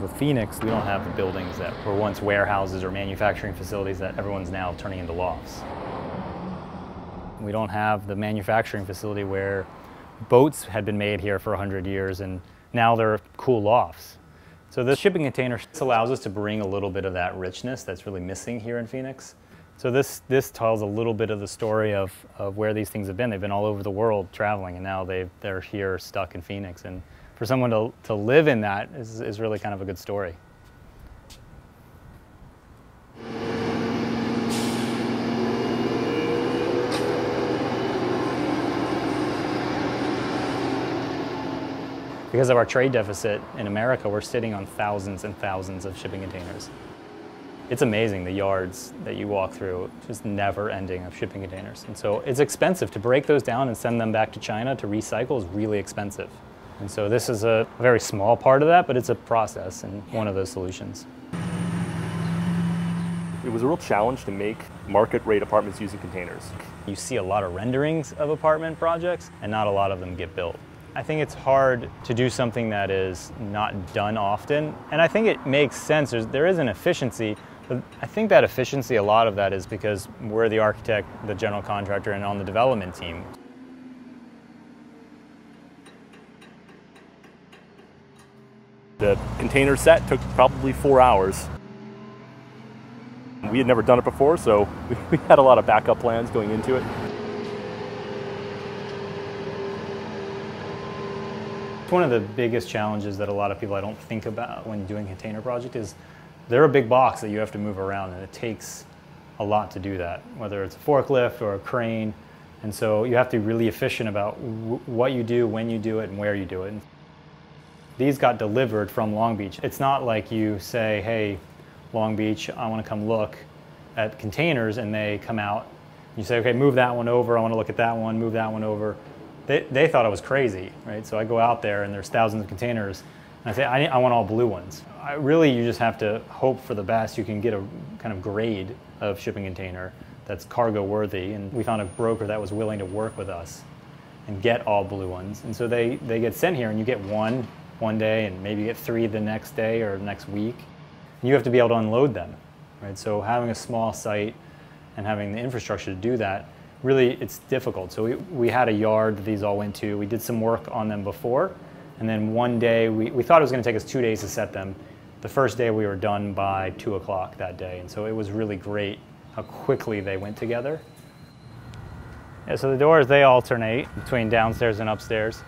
with Phoenix, we don't have the buildings that were once warehouses or manufacturing facilities that everyone's now turning into lofts. We don't have the manufacturing facility where boats had been made here for 100 years and now they're cool lofts. So this shipping container allows us to bring a little bit of that richness that's really missing here in Phoenix. So this tells a little bit of the story of where these things have been. They've been all over the world traveling, and now they're here stuck in Phoenix. And for someone to live in that is really kind of a good story. Because of our trade deficit in America, we're sitting on thousands and thousands of shipping containers. It's amazing, the yards that you walk through, just never ending of shipping containers. And so it's expensive to break those down and send them back to China to recycle is really expensive. And so this is a very small part of that, but it's a process and one of those solutions. It was a real challenge to make market rate apartments using containers. You see a lot of renderings of apartment projects and not a lot of them get built. I think it's hard to do something that is not done often, and I think it makes sense. There is an efficiency, but I think that efficiency, a lot of that is because we're the architect, the general contractor, and on the development team. The container set took probably 4 hours. We had never done it before, so we had a lot of backup plans going into it. One of the biggest challenges that a lot of people I don't think about when doing a container project is they're a big box that you have to move around, and it takes a lot to do that, whether it's a forklift or a crane. And so you have to be really efficient about what you do, when you do it, and where you do it. These got delivered from Long Beach. It's not like you say, hey, Long Beach, I want to come look at containers, and they come out. You say, okay, move that one over, I want to look at that one, move that one over. They thought I was crazy, right? So I go out there and there's thousands of containers and I say, I want all blue ones. Really, you just have to hope for the best. You can get a kind of grade of shipping container that's cargo worthy, and we found a broker that was willing to work with us and get all blue ones. And so they get sent here, and you get one day and maybe you get 3 the next day or next week. And you have to be able to unload them, right? So having a small site and having the infrastructure to do that, really, it's difficult. So we had a yard that these all went to. We did some work on them before, and then one day, we thought it was going to take us 2 days to set them. The first day we were done by 2 o'clock that day, and so it was really great how quickly they went together. Yeah, so the doors, they alternate between downstairs and upstairs.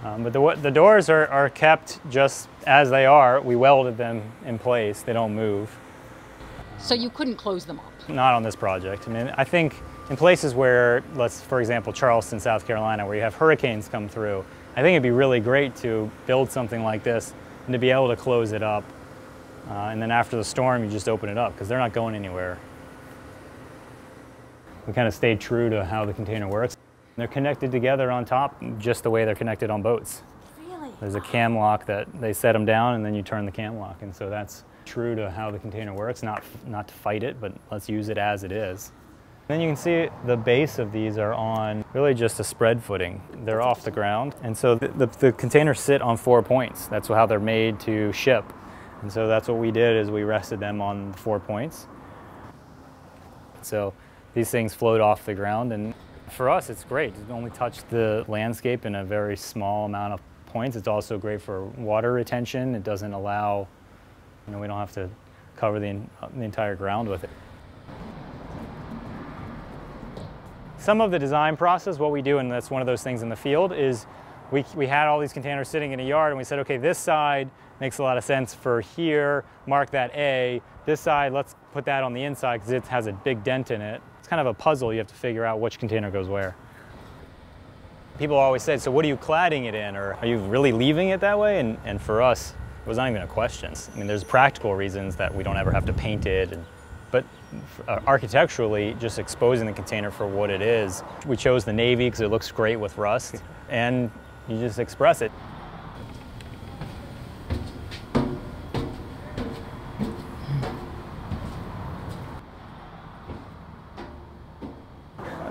But the doors are kept just as they are. We welded them in place. They don't move. So you couldn't close them up? Not on this project. I mean, I think in places where, for example, Charleston, South Carolina, where you have hurricanes come through, I think it'd be really great to build something like this and to be able to close it up. And then after the storm, you just open it up because they're not going anywhere. We kind of stayed true to how the container works. They're connected together on top just the way they're connected on boats. Really? There's a cam lock that they set them down and then you turn the cam lock. And so that's true to how the container works, not to fight it, but let's use it as it is. Then you can see the base of these are on really just a spread footing. They're off the ground, and so the containers sit on 4 points. That's how they're made to ship. And so that's what we did, is we rested them on 4 points. So these things float off the ground, and for us it's great. It only touch the landscape in a very small amount of points. It's also great for water retention. It doesn't allow, we don't have to cover the entire ground with it. Some of the design process, what we do, and that's one of those things in the field, is we had all these containers sitting in a yard, and we said, okay, this side makes a lot of sense for here, mark that A. This side, let's put that on the inside because it has a big dent in it. It's kind of a puzzle. You have to figure out which container goes where. People always say, so what are you cladding it in, or are you really leaving it that way? And for us, it was not even a question. I mean, there's practical reasons that we don't ever have to paint it, but architecturally, just exposing the container for what it is. We chose the navy because it looks great with rust, and you just express it.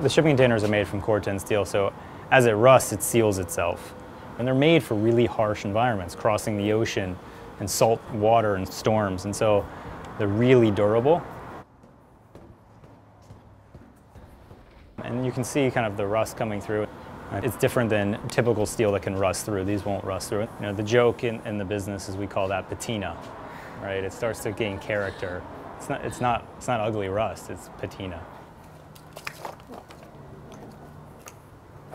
The shipping containers are made from Corten steel, so as it rusts, it seals itself. And they're made for really harsh environments, crossing the ocean and salt water and storms, and so they're really durable. And you can see kind of the rust coming through. It's different than typical steel that can rust through. These won't rust through it. You know, the joke in the business is we call that patina, right? It starts to gain character. It's not ugly rust, it's patina.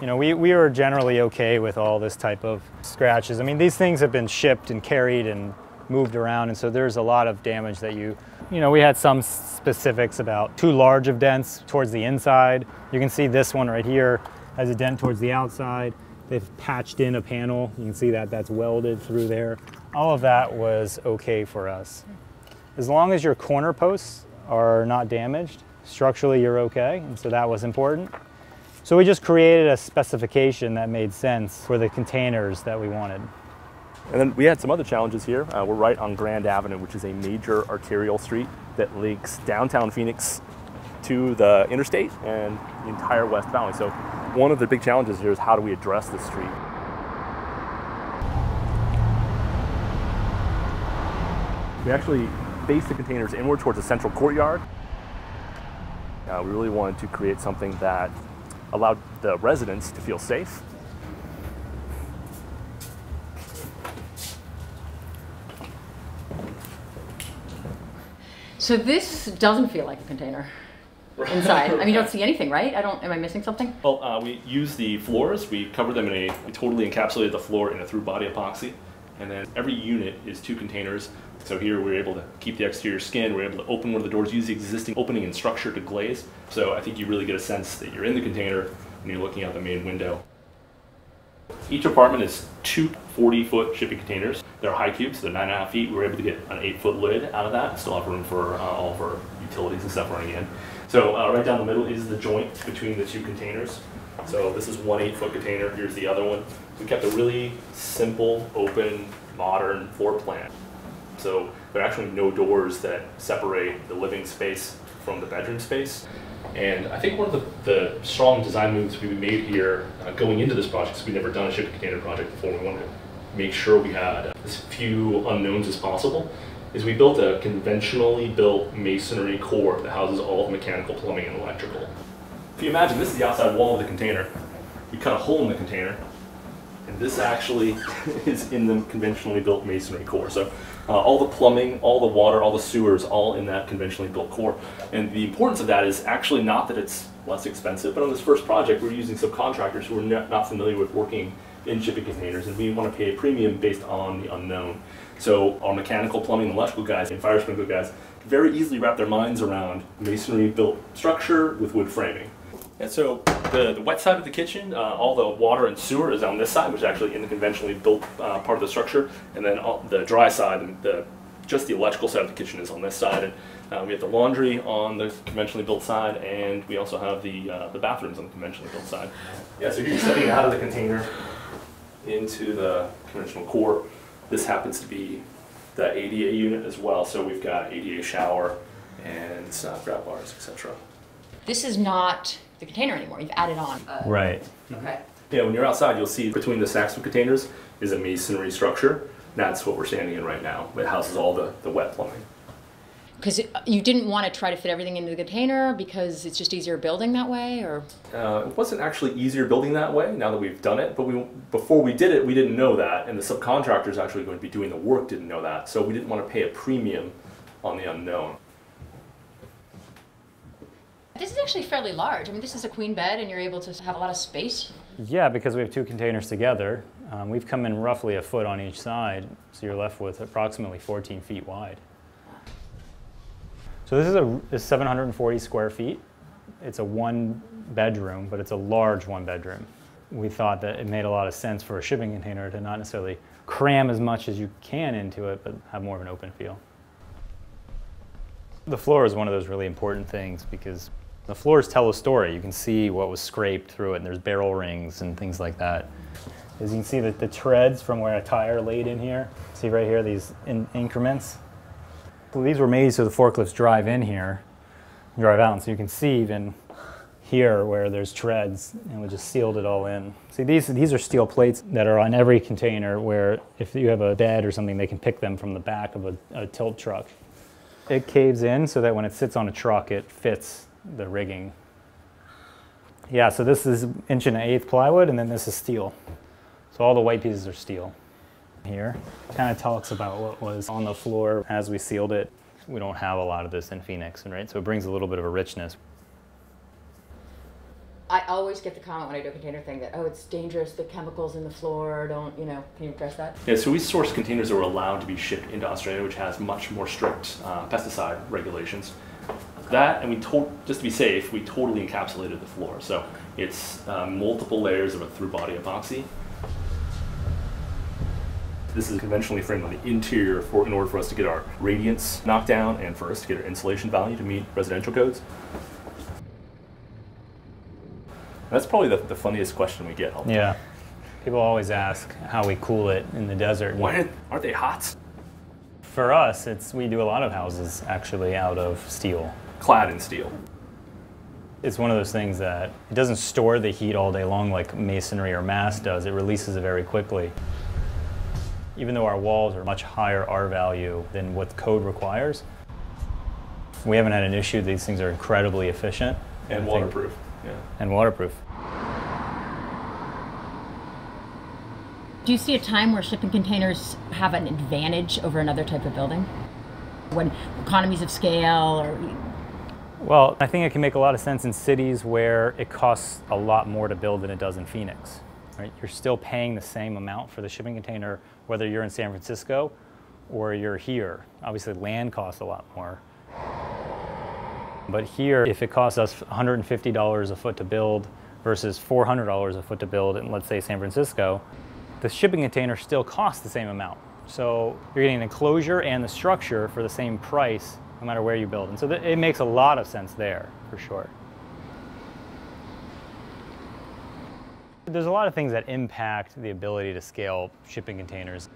You know, we are generally okay with all this type of scratches. I mean, these things have been shipped and carried and moved around, and so there's a lot of damage that you know, we had some specifics about too large of dents towards the inside. You can see this one right here has a dent towards the outside. They've patched in a panel. You can see that that's welded through there. All of that was okay for us. As long as your corner posts are not damaged, structurally you're okay, and so that was important. So we just created a specification that made sense for the containers that we wanted. And then we had some other challenges here. We're right on Grand Avenue, which is a major arterial street that links downtown Phoenix to the interstate and the entire West Valley. So one of the big challenges here is how do we address this street? We actually faced the containers inward towards the central courtyard. We really wanted to create something that allowed the residents to feel safe. So this doesn't feel like a container inside. I mean, you don't see anything, right? Am I missing something? Well, we use the floors. We covered them we totally encapsulated the floor in a through body epoxy. And then every unit is 2 containers. So here we're able to keep the exterior skin. We're able to open one of the doors, use the existing opening and structure to glaze. So I think you really get a sense that you're in the container when you're looking out the main window. Each apartment is 2 40-foot shipping containers. They're high cubes, they're 9.5 feet. We were able to get an 8-foot lid out of that. Still have room for all of our utilities and stuff running in. So right down the middle is the joint between the 2 containers. So this is one 8-foot container, here's the other one. We kept a really simple, open, modern floor plan. So there are actually no doors that separate the living space from the bedroom space. And I think one of the strong design moves we made here going into this project, because we've never done a shipping container project before, we wanted to make sure we had as few unknowns as possible, is we built a conventionally built masonry core that houses all the mechanical, plumbing, and electrical. If you imagine, this is the outside wall of the container. We cut a hole in the container, and this actually is in the conventionally built masonry core. So all the plumbing, all the water, all the sewers, all in that conventionally built core. And the importance of that is actually not that it's less expensive, but on this first project, we're using subcontractors who are not familiar with working in shipping containers, and we want to pay a premium based on the unknown. So our mechanical, plumbing, and electrical guys and fire sprinkler guys very easily wrap their minds around masonry built structure with wood framing. And so the wet side of the kitchen, all the water and sewer is on this side, which is actually in the conventionally built part of the structure. And then the dry side, just the electrical side of the kitchen is on this side. And we have the laundry on the conventionally built side, and we also have the bathrooms on the conventionally built side. Yeah, so you're stepping out of the container into the conventional core. This happens to be the ADA unit as well. So we've got ADA shower and grab bars, etc. This is not the container anymore. You've added on. Right. Okay. Yeah, when you're outside, you'll see between the stacks of containers is a masonry structure. That's what we're standing in right now. It houses all the wet plumbing. Because you didn't want to try to fit everything into the container because it's just easier building that way, or? It wasn't actually easier building that way now that we've done it, but before we did it, we didn't know that, and the subcontractors actually going to be doing the work didn't know that, so we didn't want to pay a premium on the unknown. This is actually fairly large. I mean, this is a queen bed, and you're able to have a lot of space. Yeah, because we have 2 containers together. We've come in roughly a foot on each side, so you're left with approximately 14 feet wide. So this is 740 square feet. It's a 1-bedroom, but it's a large 1-bedroom. We thought that it made a lot of sense for a shipping container to not necessarily cram as much as you can into it, but have more of an open feel. The floor is one of those really important things because the floors tell a story. You can see what was scraped through it, and there's barrel rings and things like that. As you can see the treads from where a tire laid in here. See right here, these increments. Well, these were made so the forklifts drive in here, drive out, and so you can see even here where there's treads, and we just sealed it all in. See, these are steel plates that are on every container where if you have a bed or something, they can pick them from the back of a tilt truck. It caves in so that when it sits on a truck, it fits the rigging. Yeah, so this is 1.125" plywood, and then this is steel. So all the white pieces are steel. Here, kind of talks about what was on the floor as we sealed it. We don't have a lot of this in Phoenix, right? So it brings a little bit of a richness. I always get the comment when I do a container thing that, oh, it's dangerous, the chemicals in the floor, don't, you know, can you address that? Yeah, so we source containers that were allowed to be shipped into Australia, which has much more strict pesticide regulations. That, and just to be safe, we totally encapsulated the floor. So it's multiple layers of a through body epoxy. This is conventionally framed on the interior in order for us to get our radiance knocked down and for us to get our insulation value to meet residential codes. That's probably the funniest question we get all the time. Yeah. People always ask how we cool it in the desert. Why aren't they hot? For us, we do a lot of houses actually out of steel. Clad in steel. It's one of those things that it doesn't store the heat all day long like masonry or mass does. It releases it very quickly. Even though our walls are much higher R value than what the code requires, we haven't had an issue. These things are incredibly efficient. And waterproof. Yeah. And waterproof. Do you see a time where shipping containers have an advantage over another type of building? When economies of scale or... Well, I think it can make a lot of sense in cities where it costs a lot more to build than it does in Phoenix. Right? You're still paying the same amount for the shipping container whether you're in San Francisco or you're here. Obviously land costs a lot more. But here, if it costs us $150 a foot to build versus $400 a foot to build in, let's say, San Francisco, the shipping container still costs the same amount. So you're getting an enclosure and the structure for the same price no matter where you build. And so it makes a lot of sense there, for sure. There's a lot of things that impact the ability to scale shipping containers.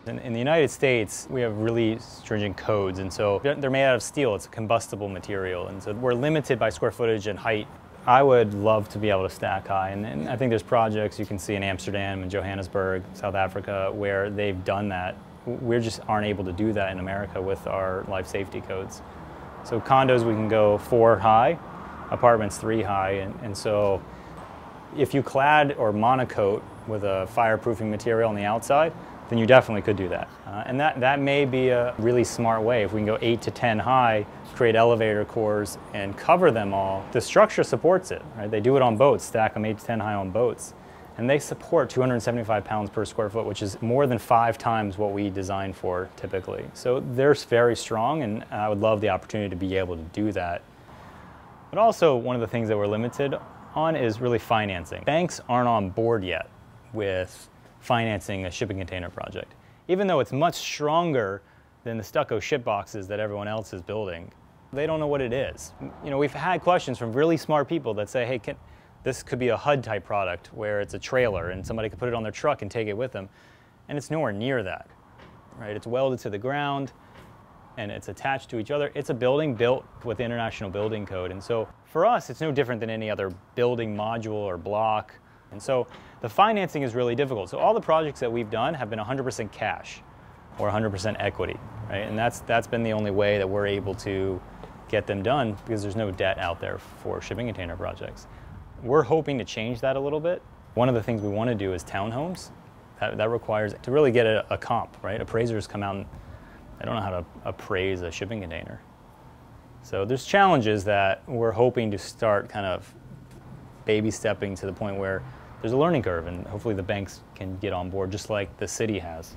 In the United States, we have really stringent codes, and so they're made out of steel. It's a combustible material, and so we're limited by square footage and height. I would love to be able to stack high, and I think there's projects you can see in Amsterdam and Johannesburg, South Africa, where they've done that. We just aren't able to do that in America with our life safety codes. So condos, we can go 4 high, apartments 3 high, and so if you clad or monocoat with a fireproofing material on the outside, then you definitely could do that. And that may be a really smart way. If we can go 8 to 10 high, create elevator cores and cover them all, the structure supports it, right? They do it on boats, stack them 8 to 10 high on boats. And they support 275 pounds per square foot, which is more than 5 times what we design for typically. So they're very strong, and I would love the opportunity to be able to do that. But also, one of the things that we're limited on is really financing. Banks aren't on board yet with financing a shipping container project. Even though it's much stronger than the stucco ship boxes that everyone else is building, they don't know what it is. You know, we've had questions from really smart people that say, hey, this could be a HUD type product where it's a trailer and somebody could put it on their truck and take it with them. And it's nowhere near that, right? It's welded to the ground and it's attached to each other. It's a building built with the International Building Code. And so for us, it's no different than any other building module or block. And so the financing is really difficult. So all the projects that we've done have been 100% cash or 100% equity, right? And that's been the only way that we're able to get them done because there's no debt out there for shipping container projects. We're hoping to change that a little bit. One of the things we want to do is townhomes. That requires, to really get a comp, right? Appraisers come out and they don't know how to appraise a shipping container. So there's challenges that we're hoping to start kind of baby stepping to the point where there's a learning curve, and hopefully the banks can get on board just like the city has.